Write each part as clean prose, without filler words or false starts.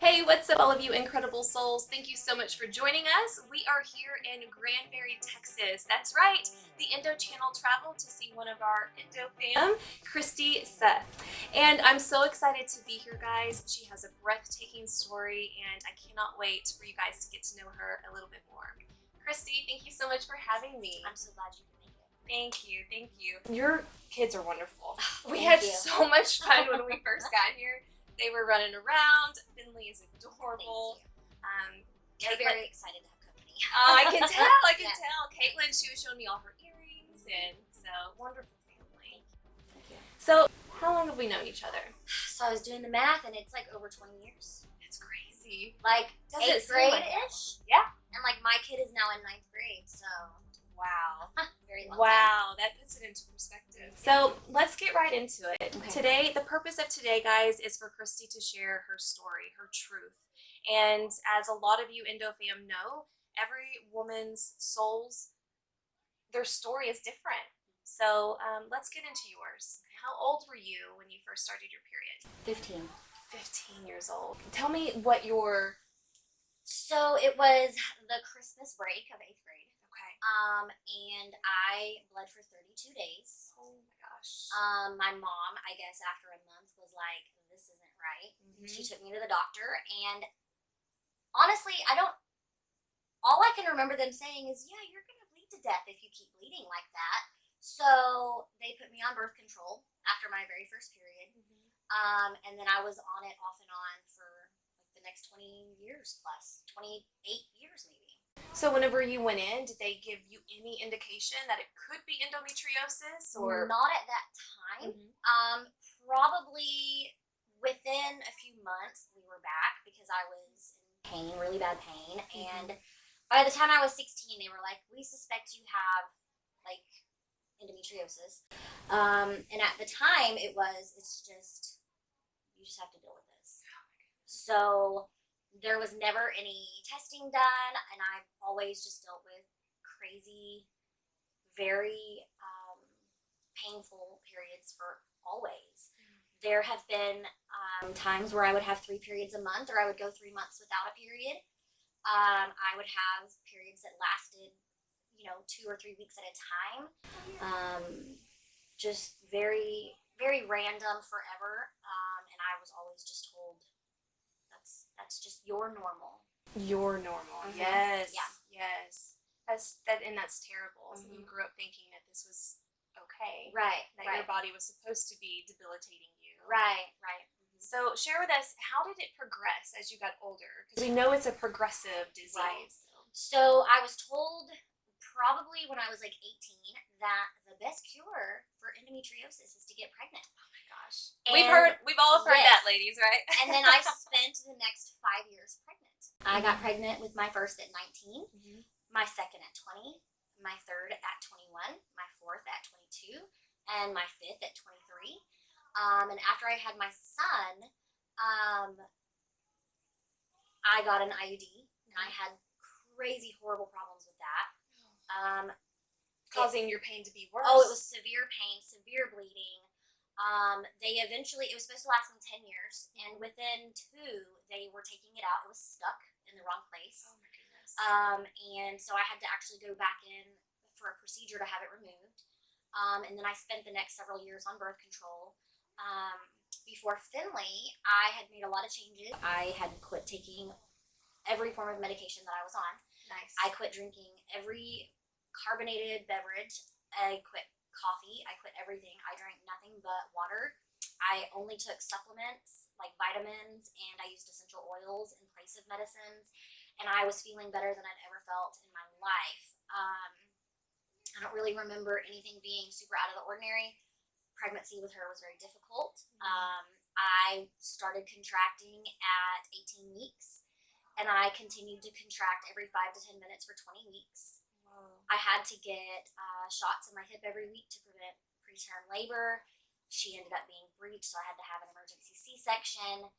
Hey, what's up, all of you incredible souls? Thank you so much for joining us. We are here in Granbury, Texas. That's right, the Endo Channel traveled to see one of our Endofam, Christie Suth. And I'm so excited to be here, guys. She has a breathtaking story, and I cannot wait for you guys to get to know her a little bit more. Christie, thank you so much for having me. I'm so glad you could make it. Thank you, thank you. Your kids are wonderful. We Thank had you. so much fun when we first got here. They were running around. Finley is adorable. They're very excited to have company. I can tell. I can Yeah. tell. Caitlin, she was showing me all her earrings, and so wonderful family. Thank you. So, how long have we known each other? So I was doing the math, and it's like over 20 years. That's crazy. Like Does it 8th seem like grade-ish. Yeah. And like my kid is now in 9th grade, so Wow. very long time. Wow, that puts it into perspective. So let's get right into it. Okay. Today, the purpose of today, guys, is for Christie to share her story, her truth. And as a lot of you Endofam know, every woman's their story is different. So let's get into yours. How old were you when you first started your period? 15. 15 years old. Tell me what your... So it was the Christmas break of 8th grade. Okay. And I bled for 32 days. Oh my gosh. My mom, I guess after a month, was like, this isn't right. Mhm. She took me to the doctor, and honestly, all I can remember them saying is, yeah, you're going to bleed to death if you keep bleeding like that. So they put me on birth control after my very first period. And then I was on it off and on for like the next 20 years plus, 28 years maybe. So whenever you went in, did they give you any indication that it could be endometriosis or? Not at that time. Probably within a few months we were back because I was in pain, really bad pain. And by the time I was 16, they were like, we suspect you have like endometriosis. And at the time you just have to deal with this. So there was never any testing done, and I've always just dealt with crazy, very painful periods for always. There have been times where I would have 3 periods a month, or I would go 3 months without a period. I would have periods that lasted, 2 or 3 weeks at a time. Just very, very random forever. And I was always just told, that's just your normal. Your normal. Mhm. Yes. Yeah. Yes. And that's terrible. So you grew up thinking that this was okay. Right, That right. your body was supposed to be debilitating you. Right. So share with us, how did it progress as you got older? Because we know it's a progressive disease. Right. So I was told probably when I was like 18 that the best cure for endometriosis is to get pregnant. Oh my gosh. And We've all heard yes. that, ladies, right? And then I spent the next 5 years pregnant. I got pregnant with my first at 19, my second at 20, my third at 21, my fourth at 22, and my fifth at 23. And after I had my son, I got an IUD, and I had crazy, horrible problems with that. Causing your pain to be worse. Oh, it was severe pain, severe bleeding. It was supposed to last me 10 years, and within 2, they were taking it out. It was stuck in the wrong place. Oh my goodness. And so I had to actually go back in for a procedure to have it removed. And then I spent the next several years on birth control. Before Finley, I had made a lot of changes. I had quit taking every form of medication that I was on. Nice. I quit drinking every carbonated beverage. I quit coffee. I quit everything. I drank nothing but water. I only took supplements like vitamins, and I used essential oils in place of medicines. And I was feeling better than I'd ever felt in my life. I don't really remember anything being super out of the ordinary. Pregnancy with her was very difficult. I started contracting at 18 weeks, and I continued to contract every 5 to 10 minutes for 20 weeks. Whoa. I had to get shots in my hip every week to prevent preterm labor. She ended up being breached, so I had to have an emergency C-section.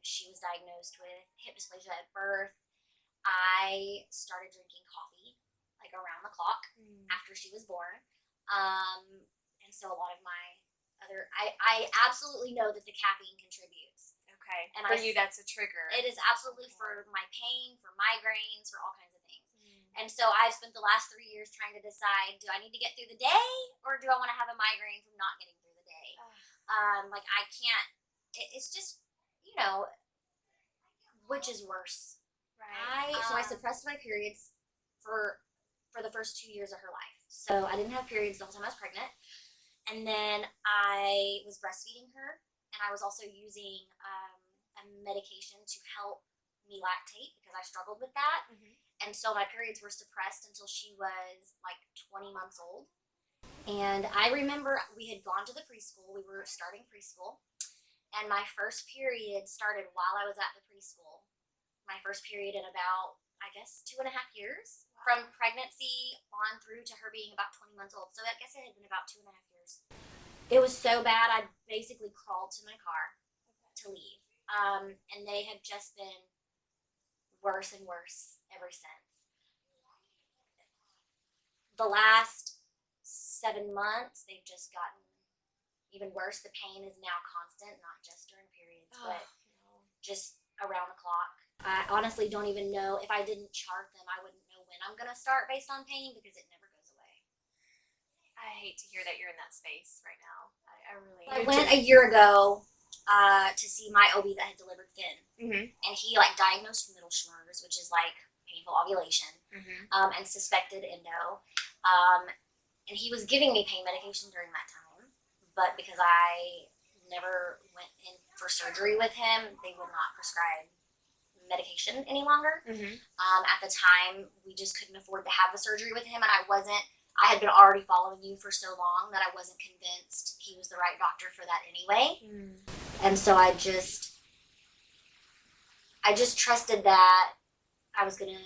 She was diagnosed with hip dysplasia at birth. I started drinking coffee like around the clock after she was born. And so a lot of my I absolutely know that the caffeine contributes. Okay. And For you, that's a trigger. It is absolutely for my pain, for migraines, for all kinds of things. And so I've spent the last 3 years trying to decide, do I need to get through the day or do I want to have a migraine from not getting through the day? Like I can't, it's just, which is worse. Right. So I suppressed my periods for the first 2 years of her life. So I didn't have periods the whole time I was pregnant. And then I was breastfeeding her, and I was also using a medication to help me lactate because I struggled with that. And so my periods were suppressed until she was like 20 months old. And I remember we had gone to the preschool. We were starting preschool. And my first period started while I was at the preschool. My first period in about, I guess, 2.5 years. From pregnancy on through to her being about 20 months old. So I guess it had been about 2.5 years. It was so bad, I basically crawled to my car to leave. And they have just been worse and worse ever since. The last 7 months, they've just gotten even worse. The pain is now constant, not just during periods, but just around the clock. I honestly don't even know. If I didn't chart them, I wouldn't know when I'm going to start based on pain because it never goes away. I hate to hear that you're in that space right now. I went a year ago to see my OB that had delivered Finn. And he diagnosed Middleschmer's, which is like painful ovulation, and suspected endo. And he was giving me pain medication during that time, but because I never went in for surgery with him, they would not prescribe medication any longer. At the time, we just couldn't afford to have the surgery with him, and I had been already following you for so long that I wasn't convinced he was the right doctor for that anyway. And so I just trusted that I was gonna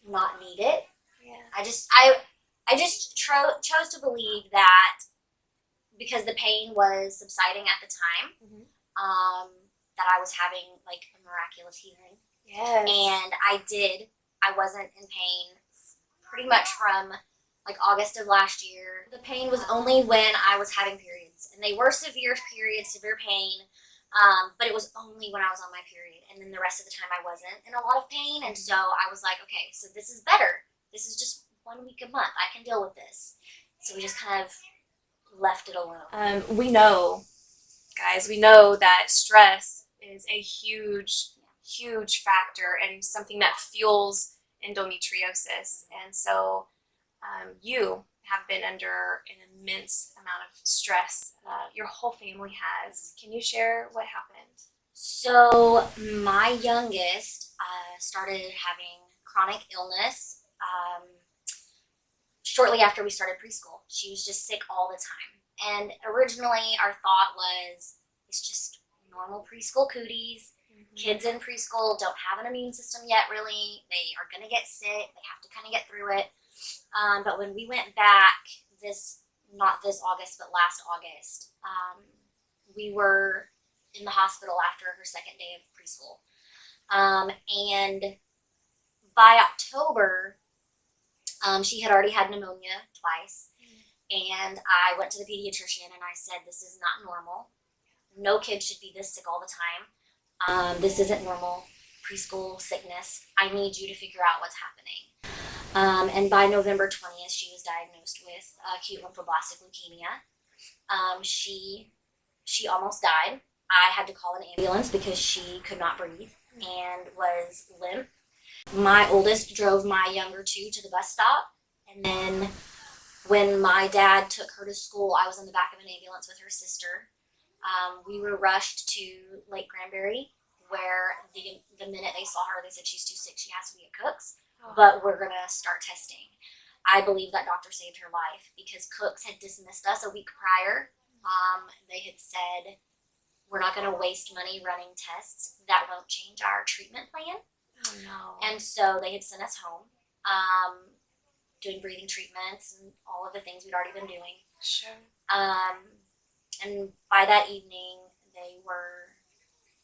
not need it. I just chose to believe that because the pain was subsiding at the time, that I was having a miraculous healing. Yes. And I wasn't in pain pretty much from August of last year. The pain was only when I was having periods, and they were severe periods, severe pain, but it was only when I was on my period, and then the rest of the time I wasn't in a lot of pain. And so I was like, okay, so this is better. This is just 1 week a month. I can deal with this. So we just kind of left it alone. We know, guys, that stress is a huge factor and something that fuels endometriosis. And so you have been under an immense amount of stress. Your whole family has. Can you share what happened? So my youngest started having chronic illness shortly after we started preschool. She was just sick all the time. And originally our thought was, it's just normal preschool cooties. Kids in preschool don't have an immune system yet, really. They are going to get sick. They have to kind of get through it. But when we went back not this August, but last August, we were in the hospital after her second day of preschool. And by October, she had already had pneumonia twice. And I went to the pediatrician and I said, this is not normal. No kid should be this sick all the time. This isn't normal preschool sickness. I need you to figure out what's happening. And by November 20th, she was diagnosed with acute lymphoblastic leukemia. She almost died. I had to call an ambulance because she could not breathe and was limp. My oldest drove my younger two to the bus stop. And then when my dad took her to school, I was in the back of an ambulance with her sister. We were rushed to Lake Granbury, where the minute they saw her, they said she's too sick, she has to be at Cook's, but we're going to start testing. I believe that doctor saved her life because Cook's had dismissed us a week prior. They had said, we're not going to waste money running tests. That won't change our treatment plan. Oh, no. And so they had sent us home, doing breathing treatments and all of the things we'd already been doing. Sure. And by that evening, they were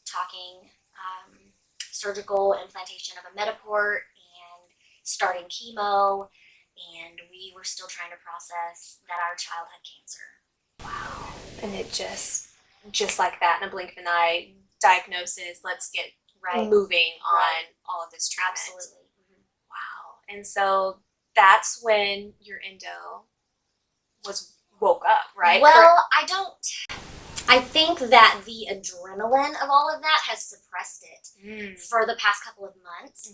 talking surgical implantation of a Mediport and starting chemo, and we were still trying to process that our child had cancer. Wow. And it just just like that, in a blink of an eye, diagnosis, let's get Right. moving on Right. all of this treatment. Absolutely. Wow. And so that's when your endo was woke up, right? Well, I think that the adrenaline of all of that has suppressed it for the past couple of months.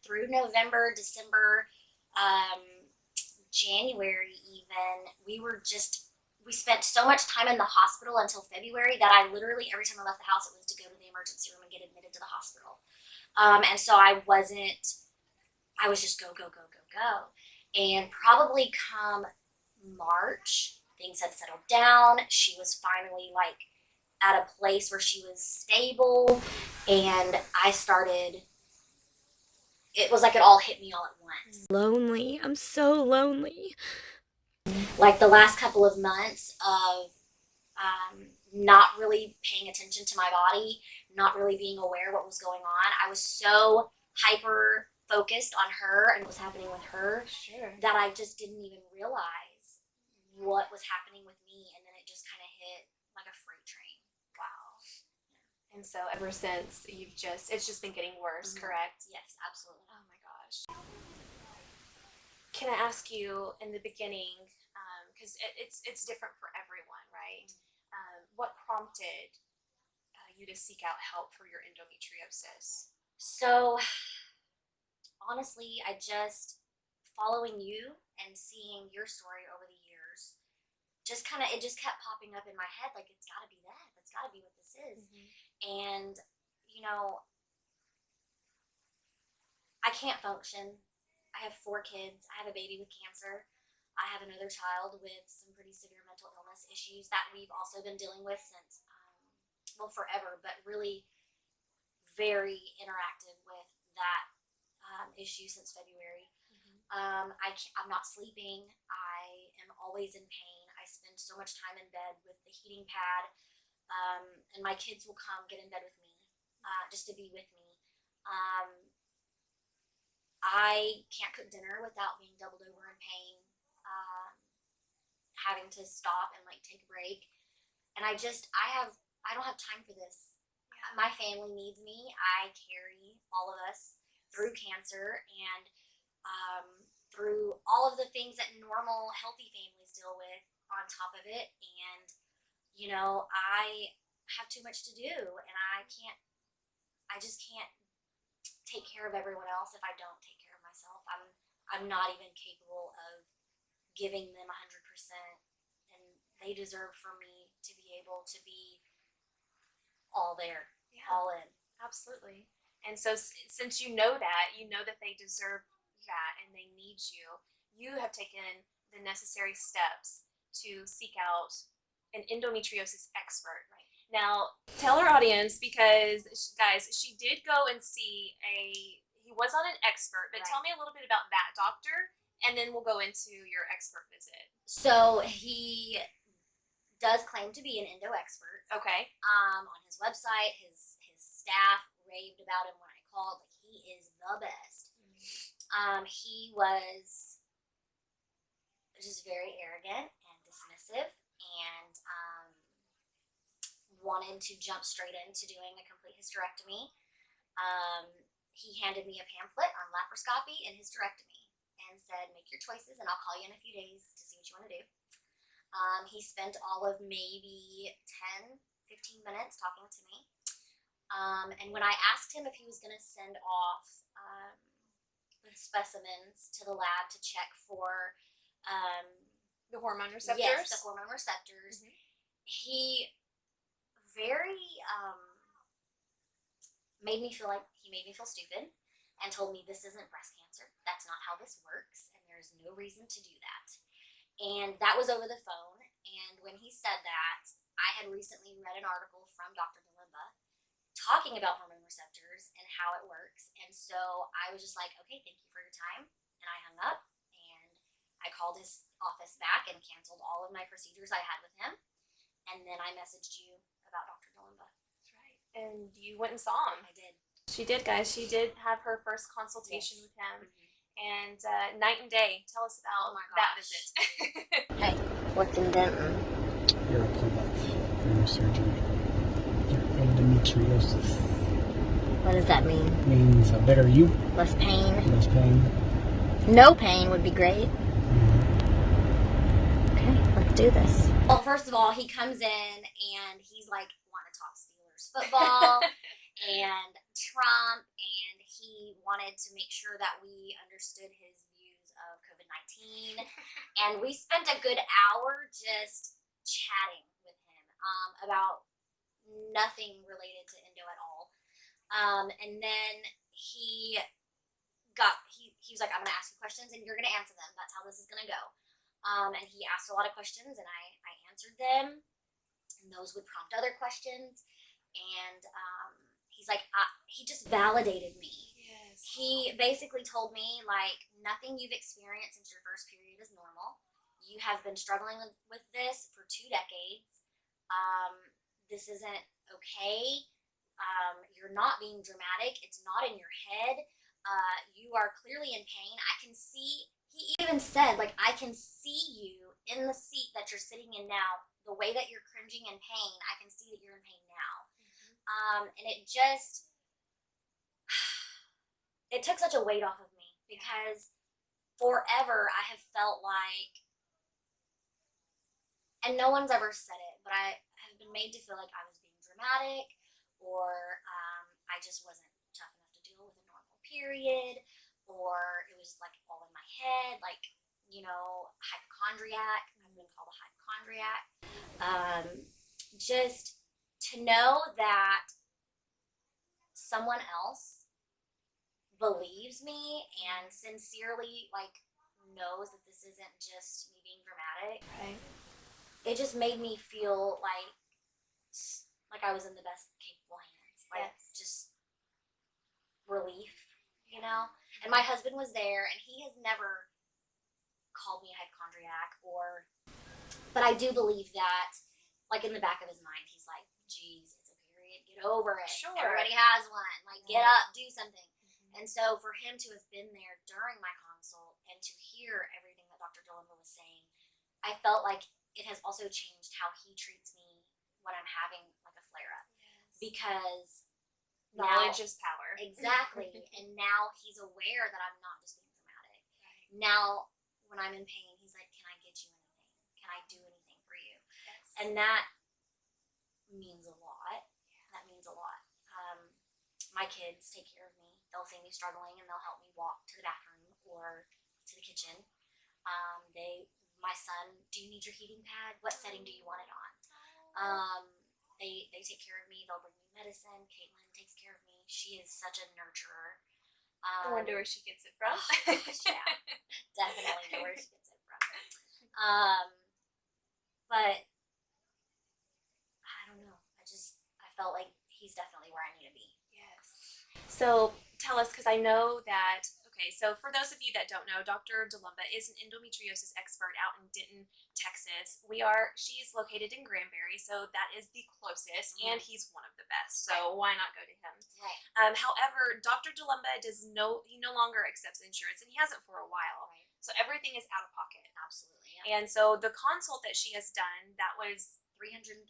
Through November, December, January even, we spent so much time in the hospital until February that I literally, every time I left the house, it was to go to the emergency room and get admitted to the hospital. And so I was just go, go, go, go, go. And probably come March, things had settled down. She was finally like at a place where she was stable, and it was like it all hit me all at once. Lonely. I'm so lonely. Like the last couple of months of not really paying attention to my body, not really being aware what was going on. I was so hyper focused on her and what was happening with her that I just didn't even realize what was happening with me, and then it just kind of hit like a freight train. Wow. And so ever since, it's just been getting worse, correct? Yes, absolutely. Oh my gosh. Can I ask you in the beginning, because it's different for everyone, right? What prompted you to seek out help for your endometriosis? So, honestly, following you and seeing your story over the years, it just kept popping up in my head, like, it's gotta be that. That's gotta be what this is. And, you know, I can't function. I have 4 kids. I have a baby with cancer. I have another child with some pretty severe mental illness issues that we've also been dealing with since, forever, but really very interactive with that issue since February. I'm not sleeping. I am always in pain. I spend so much time in bed with the heating pad, and my kids will come get in bed with me just to be with me. I can't cook dinner without being doubled over in pain, having to stop and like take a break. And I don't have time for this. My family needs me. I carry all of us through cancer and through all of the things that normal, healthy families deal with on top of it. And, I have too much to do, and I just can't take care of everyone else if I don't take care of myself. I'm not even capable of giving them 100%, and they deserve for me to be able to be all there, all in. Absolutely. And so since you know that they deserve that and they need you, you have taken the necessary steps to seek out an endometriosis expert. Right. Now, tell our audience, because guys, she did go and see he was on an expert, but Right. Tell me a little bit about that doctor, and then we'll go into your expert visit. So he does claim to be an endo expert. Okay. On his website, his staff raved about him when I called. Like, he is the best. He was just very arrogant and dismissive, and wanted to jump straight into doing a complete hysterectomy. He handed me a pamphlet on laparoscopy and hysterectomy and said, make your choices and I'll call you in a few days to see what you want to do. He spent all of maybe 10, 15 minutes talking to me. And when I asked him if he was going to send off the specimens to the lab to check for the hormone receptors? Yes, the hormone receptors. He very made me feel stupid and told me this isn't breast cancer. That's not how this works, and there's no reason to do that. And that was over the phone. And when he said that, I had recently read an article from Dr. Delimba talking about hormone receptors and how it works. And so I was just like, okay, thank you for your time. And I hung up, and I called his office back and canceled all of my procedures I had with him. And then I messaged you about Dr. Delimba. That's right. And you went and saw him. I did. She did, guys. She did have her first consultation with him. And night and day. Tell us about that visit. Hey, what's in Denton? You're a surgery. Endometriosis What does that mean? means a better you, Less pain? less pain. No pain would be great. Mhm. Okay, let's do this. Well, first of all, he comes in and he's like wanting to talk Steelers football and Trump, and he wanted to make sure that we understood his views of COVID-19. And we spent a good hour just chatting with him about nothing related to endo at all. And then he was like, I'm gonna ask you questions and you're gonna answer them. That's how this is gonna go. And he asked a lot of questions and I answered them, and those would prompt other questions. And he's like, he just validated me. Yes. He basically told me, like, nothing you've experienced since your first period is normal. You have been struggling with this for 2 decades. This isn't okay. You're not being dramatic. It's not in your head. You are clearly in pain. I can see, he even said, like, I can see you in the seat that you're sitting in now. The way that you're cringing in pain, I can see that you're in pain now. And it just, it took such a weight off of me, because forever I have felt like, and no one's ever said it, but I have been made to feel like I was being dramatic, or I just wasn't tough enough to deal with a normal period, or it was like all in my head, like, you know, hypochondriac. I've been called a hypochondriac. Just to know that someone else believes me and sincerely, like, knows that this isn't just me being dramatic. Right. It just made me feel like I was in the best capable hands. Like, Yes. just relief, you know? And my husband was there, and he has never called me a hypochondriac, but I do believe that, like, in the back of his mind, he's like, geez, it's a period, get over it. Sure. Everybody has one. Like, get up, do something. And so for him to have been there during my consult and to hear everything that Dr. Dolinda was saying, I felt like it has also changed how he treats me when I'm having, like, a flare-up. Yes. Because Knowledge is power. exactly. And now he's aware that I'm not just being dramatic. Right. Now, when I'm in pain, he's like, can I get you anything? Can I do anything for you? Yes. And that means a lot. That means a lot. My kids take care of me. They'll see me struggling and they'll help me walk to the bathroom or to the kitchen. My son, do you need your heating pad? What setting do you want it on? They take care of me. They'll bring me medicine. Caitlin takes care of me. She is such a nurturer. I wonder where she gets it from. Yeah, definitely know where she gets it from. But I don't know. I felt like he's definitely where I need to be. Yes. So tell us, because I know that, okay, so for those of you that don't know, Dr. Dolinda is an endometriosis expert out in Denton, Texas. She's located in Granbury, so that is the closest, and he's one of the best, so why not go to him? Right. However, Dr. Dolinda he no longer accepts insurance, and he hasn't for a while, Right. so everything is out of pocket. Absolutely. Yeah. And so the consult that she has done, that was $330.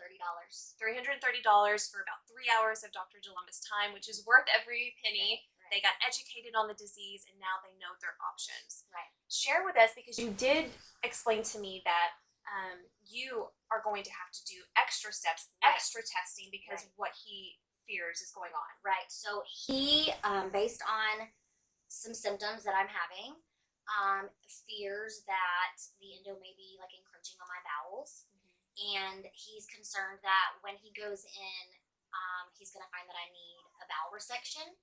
$330 for about 3 hours of Dr. Dolinda's time, which is worth every penny. Right. They got educated on the disease, and now they know their options. Right. Share with us, because you did explain to me that you are going to have to do extra steps, Right. extra testing, because Right. what he fears is going on. Right. So he, based on some symptoms that I'm having, fears that the endo may be, like, encroaching on my bowels. And he's concerned that when he goes in, he's going to find that I need a bowel resection,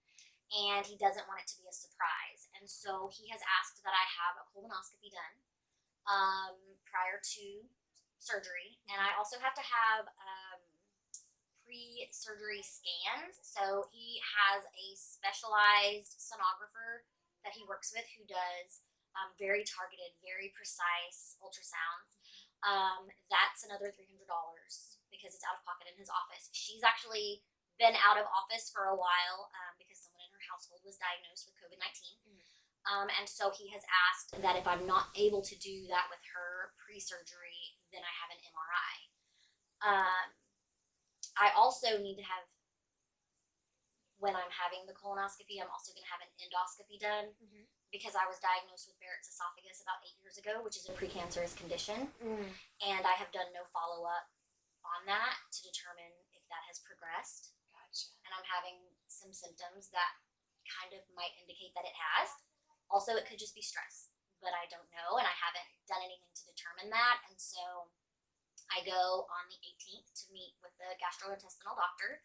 and he doesn't want it to be a surprise. And so he has asked that I have a colonoscopy done prior to surgery, and I also have to have pre-surgery scans. So he has a specialized sonographer that he works with who does very targeted, very precise ultrasounds. That's another $300 because it's out of pocket in his office. She's actually been out of office for a while because someone in her household was diagnosed with COVID-19. And so he has asked that if I'm not able to do that with her pre-surgery, then I have an MRI. I also need to have, when I'm having the colonoscopy, I'm also going to have an endoscopy done because I was diagnosed with Barrett's esophagus about 8 years ago, which is a precancerous condition. And I have done no follow-up on that to determine if that has progressed. Gotcha. And I'm having some symptoms that kind of might indicate that it has. Also, it could just be stress, but I don't know, and I haven't done anything to determine that. And so I go on the 18th to meet with the gastrointestinal doctor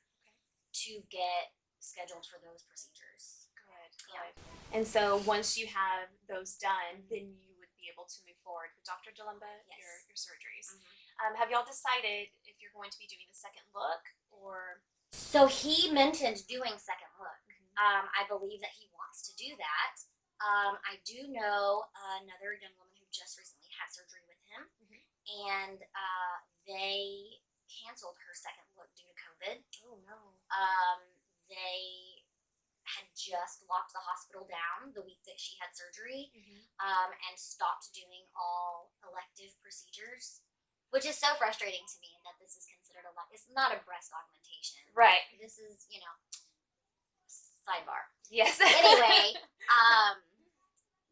to get scheduled for those procedures. Good. Yeah. And so once you have those done, then you would be able to move forward with Dr. DeLumba, Yes. your surgeries. Have y'all decided if you're going to be doing the second look or? So he mentioned doing second look. I believe that he wants to do that. I do know another young woman who just recently had surgery with him, and they canceled her second look due to COVID. Oh no. They had just locked the hospital down the week that she had surgery, and stopped doing all elective procedures, which is so frustrating to me that this is considered it's not a breast augmentation. Right. This is, sidebar. Yes. Anyway,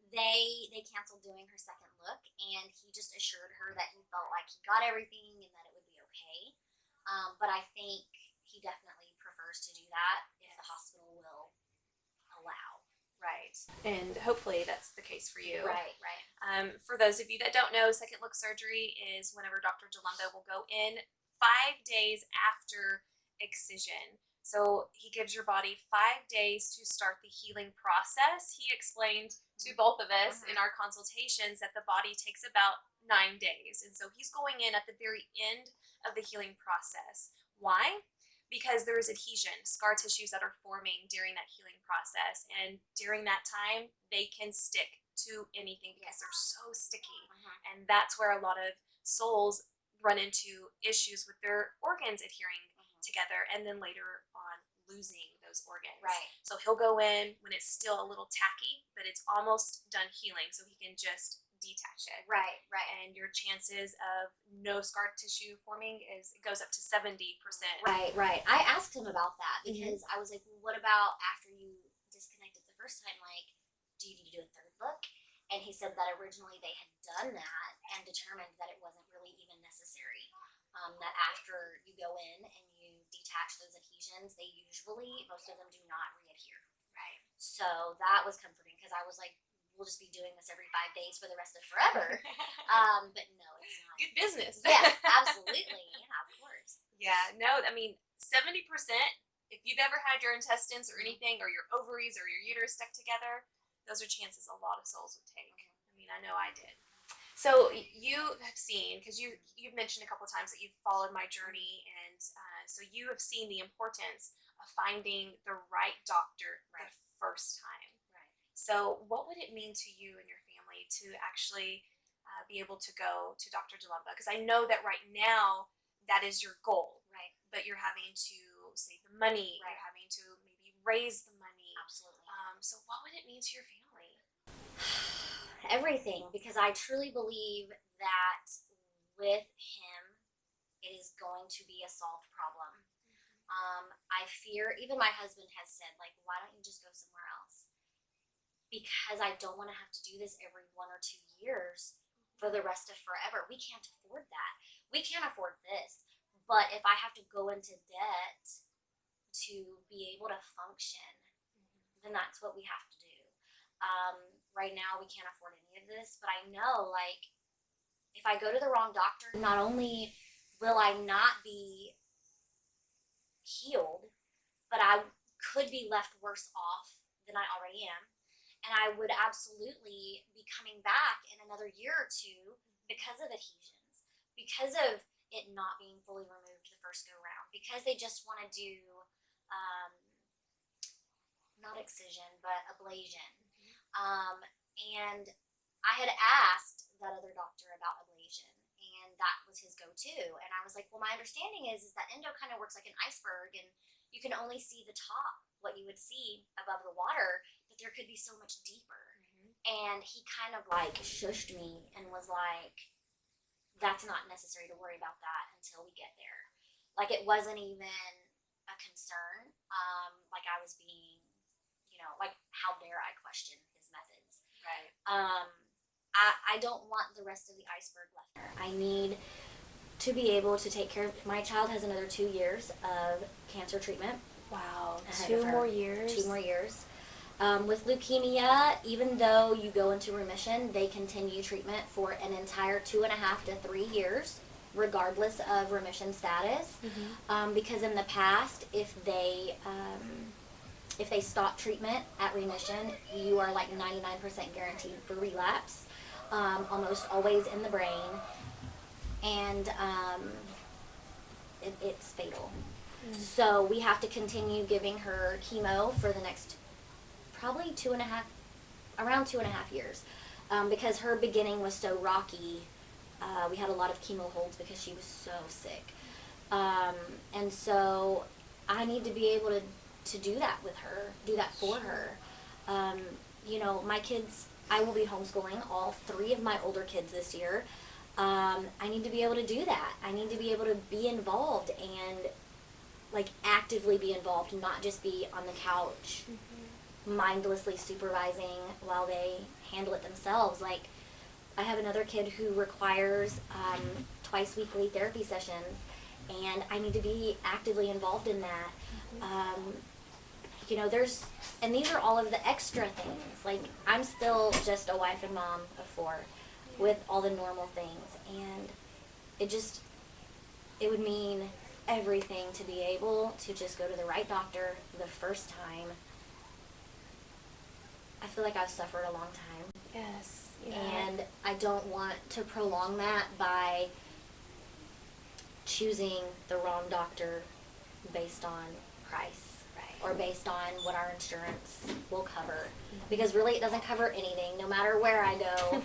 they canceled doing her second look, and he just assured her that he felt like he got everything and that it would be okay. But I think he definitely prefers to do that if the hospital will allow. Right. And hopefully that's the case for you. Right. For those of you that don't know, second look surgery is whenever Dr. DeLumba will go in 5 days after excision. So he gives your body 5 days to start the healing process. He explained to both of us in our consultations that the body takes about 9 days. And so he's going in at the very end of the healing process. Why? Because there is adhesion, scar tissues that are forming during that healing process. And during that time, they can stick to anything because they're so sticky. And that's where a lot of souls run into issues with their organs adhering together, and then later on losing those organs. Right. So he'll go in when it's still a little tacky, but it's almost done healing, so he can just detach it. Right. And your chances of no scar tissue forming goes up to 70%. Right. I asked him about that because I was like, well, what about after you disconnected the first time? Like, do you need to do a third look? And he said that originally they had done that and determined that it wasn't really even necessary. That after you go in and you detach those adhesions, most of them do not readhere. Right. So that was comforting because I was like, we'll just be doing this every 5 days for the rest of forever. But no, it's not. Good business. Yeah, absolutely. Yeah, of course. Yeah, no, I mean, 70%, if you've ever had your intestines or anything, or your ovaries or your uterus stuck together, those are chances a lot of souls would take. I mean, I know I did. So you have seen, because you've mentioned a couple of times that you've followed my journey, and so you have seen the importance of finding the right doctor the first time. Right. So what would it mean to you and your family to actually be able to go to Dr. DeLumba? Because I know that right now that is your goal, Right. but you're having to save the money, Right. you're having to maybe raise the money. Absolutely. So what would it mean to your family? Everything, because I truly believe that with him, it is going to be a solved problem. I fear, even my husband has said, like, why don't you just go somewhere else? Because I don't want to have to do this every 1 or 2 years for the rest of forever. We can't afford that. We can't afford this. But if I have to go into debt to be able to function, then that's what we have to do. Right now, we can't afford any of this, but I know, like, if I go to the wrong doctor, not only will I not be healed, but I could be left worse off than I already am, and I would absolutely be coming back in another year or two because of adhesions, because of it not being fully removed the first go round, because they just want to do not excision, but ablation. And I had asked that other doctor about ablation, and that was his go-to. And I was like, well, my understanding is that endo kind of works like an iceberg, and you can only see the top, what you would see above the water, but there could be so much deeper. And he kind of like shushed me and was like, that's not necessary to worry about that until we get there. like it wasn't even a concern. Like I was being, like how dare I question his methods? Right. I don't want the rest of the iceberg left there. I need to be able to take care of my child. Has another 2 years of cancer treatment. Wow. ahead 2 of her. more years. 2 more years. With leukemia, even though you go into remission, they continue treatment for an entire 2.5 to 3 years, regardless of remission status. Because in the past, if they stop treatment at remission, you are like 99% guaranteed for relapse, almost always in the brain, and it's fatal. So we have to continue giving her chemo for the next probably around 2.5 years, because her beginning was so rocky. We had a lot of chemo holds because she was so sick, and so I need to be able to do that with her, do that for her. My kids, I will be homeschooling all 3 of my older kids this year. I need to be able to do that. I need to be able to be involved and like actively be involved, not just be on the couch mindlessly supervising while they handle it themselves. Like I have another kid who requires twice weekly therapy sessions, and I need to be actively involved in that. And these are all of the extra things. Like I'm still just a wife and mom of 4 with all the normal things, and it would mean everything to be able to just go to the right doctor the first time. I feel like I've suffered a long time. Yes. And I don't want to prolong that by choosing the wrong doctor based on price. Or based on what our insurance will cover, because really it doesn't cover anything, no matter where I go.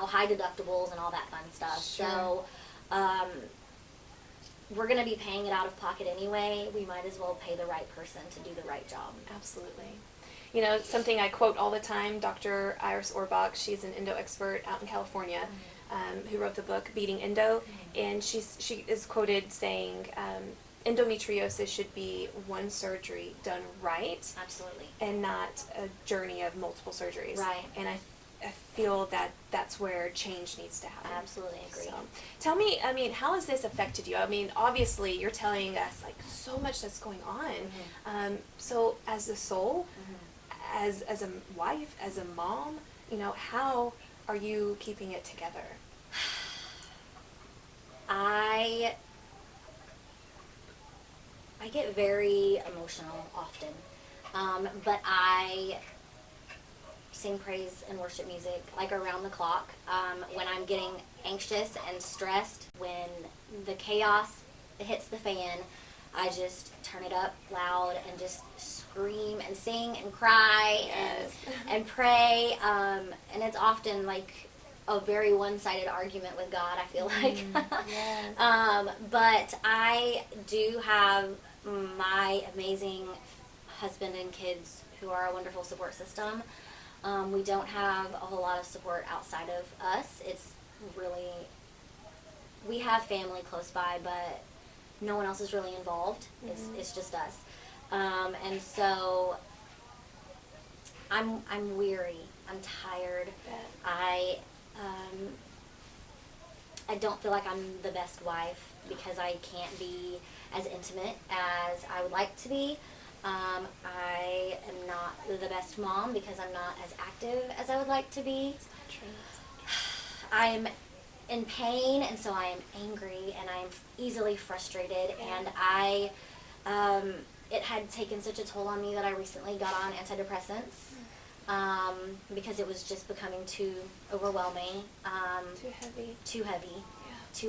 High deductibles and all that fun stuff. Sure. So, we're going to be paying it out of pocket anyway. We might as well pay the right person to do the right job. Absolutely. Something I quote all the time, Dr. Iris Orbach, she's an endo expert out in California, who wrote the book Beating Endo, and she is quoted saying, endometriosis should be one surgery done right. Absolutely. And not a journey of multiple surgeries. Right. And I feel that that's where change needs to happen. Absolutely agree. So, tell me, how has this affected you? Obviously, you're telling us like so much that's going on. So, as a soul, as a wife, as a mom, how are you keeping it together? I get very emotional often, but I sing praise and worship music like around the clock. When I'm getting anxious and stressed, when the chaos hits the fan, I just turn it up loud and just scream and sing and cry and pray. And it's often like a very one-sided argument with God, I feel like. Yes. But I do have my amazing husband and kids who are a wonderful support system. We don't have a whole lot of support outside of us. It's really, we have family close by, but no one else is really involved. It's just us. And so I'm weary. I'm tired. I don't feel like I'm the best wife because I can't be as intimate as I would like to be. I am not the best mom because I'm not as active as I would like to be. I'm in pain, and so I am angry, and I'm easily frustrated, and it had taken such a toll on me that I recently got on antidepressants because it was just becoming too overwhelming. Too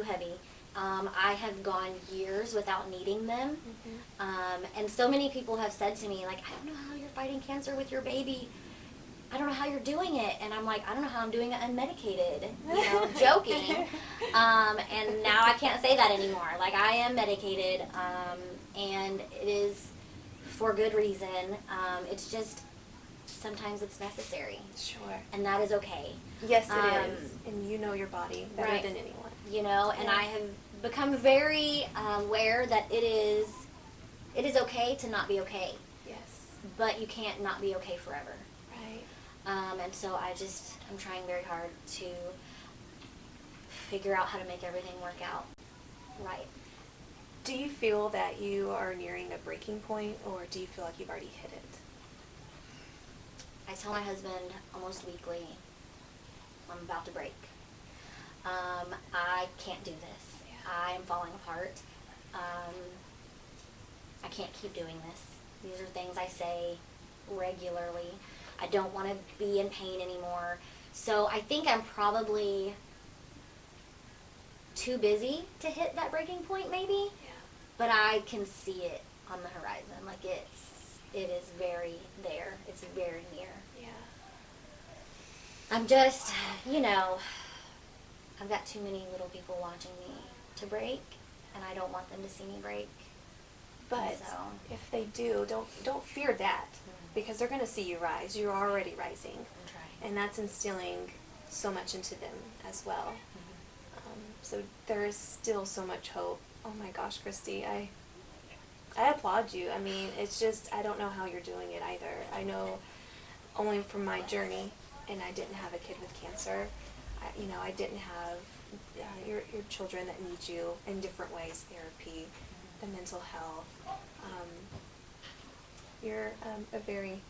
heavy. I have gone years without needing them. And so many people have said to me, like, I don't know how you're fighting cancer with your baby. I don't know how you're doing it. And I'm like, I don't know how I'm doing it unmedicated, joking. And now I can't say that anymore. Like, I am medicated, and it is for good reason. It's just, sometimes it's necessary. Sure. And that is okay. Yes, it is. And you know your body better right. than anyone. And I have become very aware that it is okay to not be okay, Yes. but you can't not be okay forever. Right. And so I'm trying very hard to figure out how to make everything work out right. Do you feel that you are nearing a breaking point, or do you feel like you've already hit it? I tell my husband almost weekly, I'm about to break. I can't do this. Yeah. I am falling apart. I can't keep doing this. These are things I say regularly. I don't want to be in pain anymore. So I think I'm probably too busy to hit that breaking point, maybe. Yeah. But I can see it on the horizon. Like it is very there. It's very near. Yeah. I'm just, I've got too many little people watching me to break, and I don't want them to see me break. But So, if they do, don't fear that, because they're going to see you rise. You're already rising, I'm trying. and that's instilling so much into them as well. So there is still so much hope. Oh my gosh, Christy, I applaud you. I mean, it's just, I don't know how you're doing it either. I know only from my journey, and I didn't have a kid with cancer. I didn't have your children that need you in different ways, therapy, the mental health. You're a very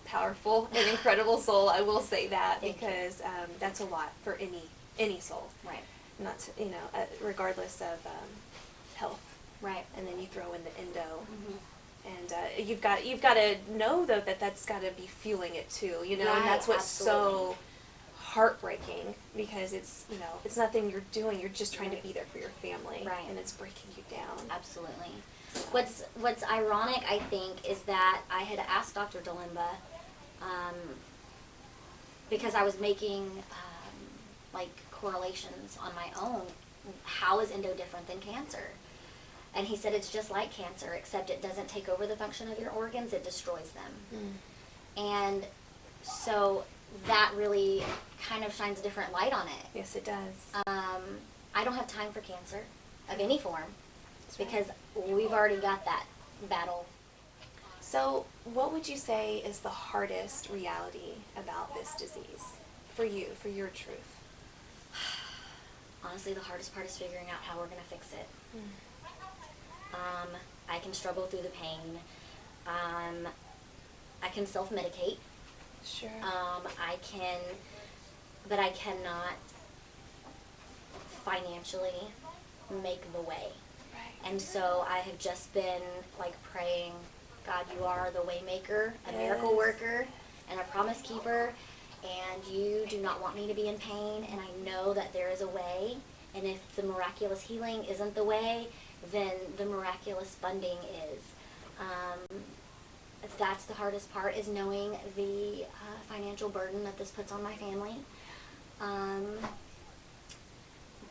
powerful and incredible soul. I will say that, because that's a lot for any soul. Right. Not to, regardless of health. Right. And then you throw in the endo. Mm-hmm. And you've got to know, though, that's got to be fueling it too, Right, and that's what's absolutely. so heartbreaking, because it's it's nothing you're doing. You're just trying to be there for your family, Right. and it's breaking you down. Absolutely. What's ironic, I think, is that I had asked Dr. Delimba, because I was making like correlations on my own. How is endo different than cancer? And he said it's just like cancer, except it doesn't take over the function of your organs; it destroys them. And so that really kind of shines a different light on it. Yes, it does. I don't have time for cancer of any form, That's right. because we've already got that battle. So, what would you say is the hardest reality about this disease for you, for your truth? Honestly, the hardest part is figuring out how we're going to fix it. I can struggle through the pain. I can self-medicate. Sure. But I cannot financially make the way. Right. And so I have just been like praying, God, you are the way maker, a miracle Yes. worker, and a promise keeper, and you do not want me to be in pain, and I know that there is a way, and if the miraculous healing isn't the way, then the miraculous funding is. That's the hardest part, is knowing the financial burden that this puts on my family.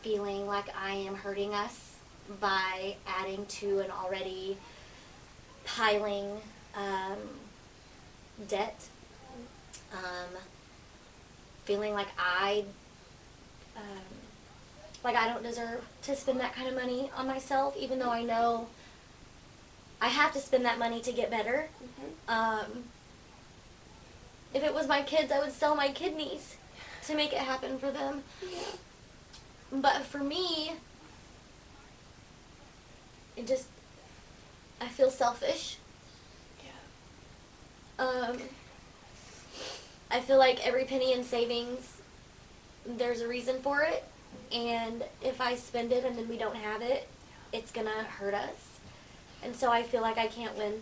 Feeling like I am hurting us by adding to an already piling debt. Feeling like I don't deserve to spend that kind of money on myself, even though I know I have to spend that money to get better. If it was my kids, I would sell my kidneys to make it happen for them. Yeah. But for me, I feel selfish. Yeah. I feel like every penny in savings, there's a reason for it. And if I spend it and then we don't have it, it's going to hurt us. And so I feel like I can't win.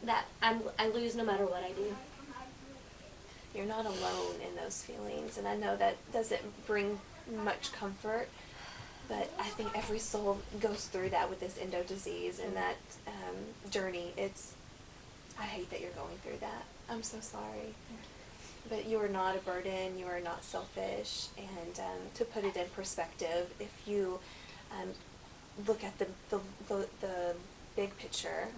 That I lose no matter what I do. You're not alone in those feelings, and I know that doesn't bring much comfort, but I think every soul goes through that with this endo disease and that journey. I hate that you're going through that. I'm so sorry. But you are not a burden, you are not selfish, and to put it in perspective, if you look at the big picture,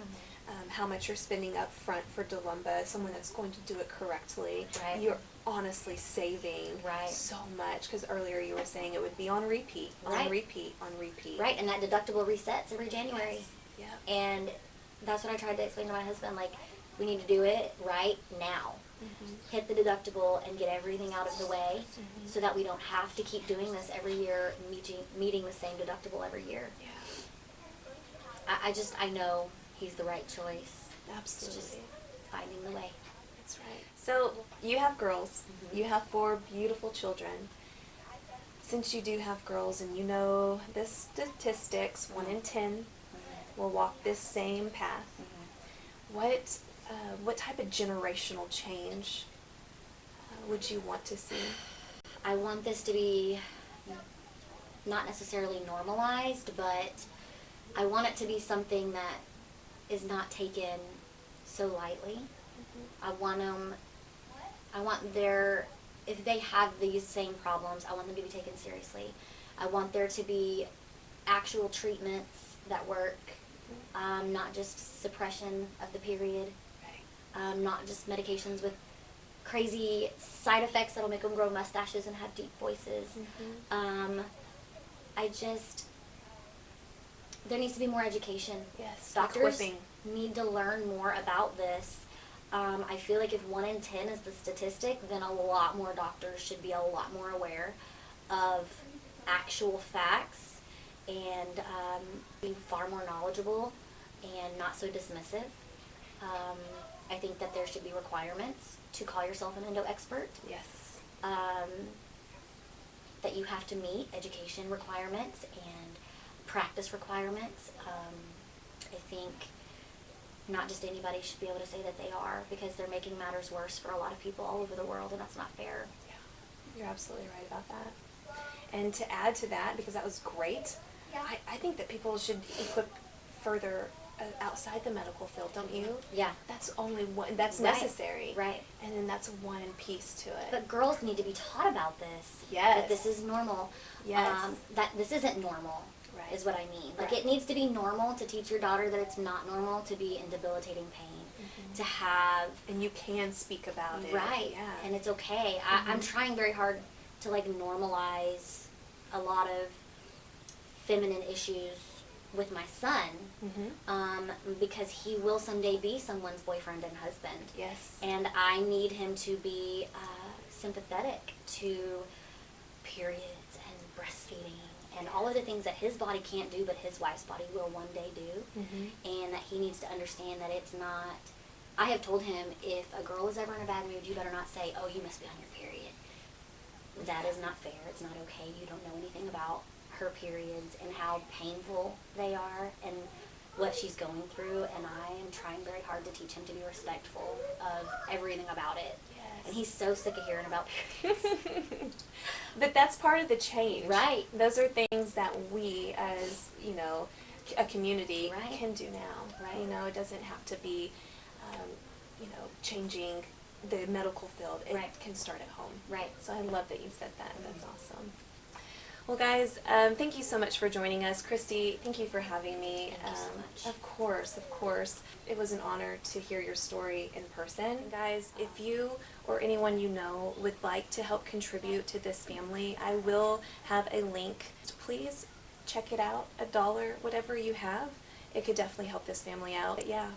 how much you're spending up front for Delimba, someone that's going to do it correctly, Right. honestly saving Right. so much, because earlier you were saying it would be on repeat, on Right. repeat, on repeat. Right, and that deductible resets every January. Yes. Yeah. And that's what I tried to explain to my husband. Like, we need to do it right now. Hit the deductible and get everything out of the way so that we don't have to keep doing this every year, meeting the same deductible every year. Yeah. I know he's the right choice. Absolutely. It's just finding the way. That's right. So you have girls. You have 4 beautiful children. Since you do have girls and you know the statistics, 1 in 10 will walk this same path. What type of generational change would you want to see? I want this to be not necessarily normalized, but I want it to be something that is not taken so lightly. I want if they have these same problems, I want them to be taken seriously. I want there to be actual treatments that work, not just suppression of the period, not just medications with crazy side effects that'll make them grow mustaches and have deep voices. There needs to be more education. Yes. Doctors Equipping. need to learn more about this. I feel like if 1 in 10 is the statistic, then a lot more doctors should be a lot more aware of actual facts and be far more knowledgeable and not so dismissive. I think that there should be requirements to call yourself an endo expert. Yes. That you have to meet education requirements and practice requirements. I think not just anybody should be able to say that they are, because they're making matters worse for a lot of people all over the world, and that's not fair. Yeah, you're absolutely right about that. And to add to that, because that was great, I think that people should equip further outside the medical field, don't you? Yeah. That's only one, that's Right. necessary. Right. And then that's one piece to it. But girls need to be taught about this. Yes. That this is normal. Yes. That this isn't normal. Right. Is what I mean. Like, Right. it needs to be normal to teach your daughter that it's not normal to be in debilitating pain. To have... And you can speak about it. Right. Yeah. And it's okay. I'm trying very hard to, like, normalize a lot of feminine issues with my son, because he will someday be someone's boyfriend and husband. Yes. And I need him to be sympathetic to periods and breastfeeding and all of the things that his body can't do but his wife's body will one day do. And that he needs to understand that it's not... I have told him, if a girl is ever in a bad mood, you better not say, oh, you must be on your period. That is not fair. It's not okay. You don't know anything about her periods and how painful they are and what she's going through, and I am trying very hard to teach him to be respectful of everything about it. Yes. And he's so sick of hearing about periods. But that's part of the change. Right. Those are things that we, as, you know, a community Right. can do now. Right. You know, it doesn't have to be, you know, changing the medical field. It Right. can start at home. Right. So I love that you said that. That's awesome. Well, guys, thank you so much for joining us. Christy, thank you for having me. Thank you so much. Of course, of course. It was an honor to hear your story in person. Guys, if you or anyone you know would like to help contribute to this family, I will have a link. Please check it out. $1, whatever you have. It could definitely help this family out. But yeah,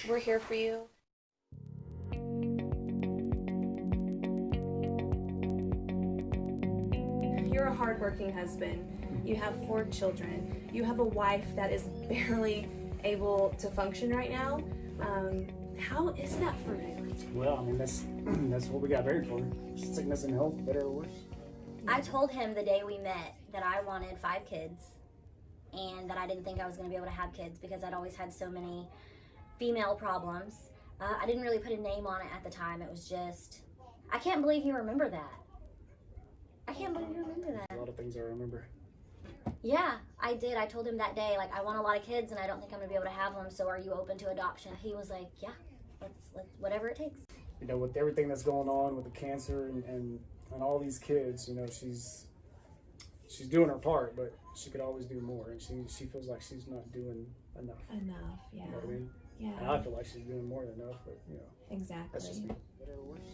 we're here for you. You're a hardworking husband. You have 4 children. You have a wife that is barely able to function right now. How is that for you? Well, I mean, that's what we got married for. Sickness and health, better or worse. I told him the day we met that I wanted 5 kids and that I didn't think I was going to be able to have kids because I'd always had so many female problems. I didn't really put a name on it at the time. It was just, I can't believe you remember that. I can't believe you remember that. A lot of things I remember. Yeah, I did. I told him that day, like, I want a lot of kids and I don't think I'm going to be able to have them, so are you open to adoption? He was like, yeah, let's whatever it takes. You know, with everything that's going on with the cancer and all these kids, you know, she's doing her part, but she could always do more, and she feels like she's not doing enough. Enough, yeah. You know what I mean? Yeah. And I feel like she's doing more than enough, but, you know, Exactly. that's just me. Better or worse.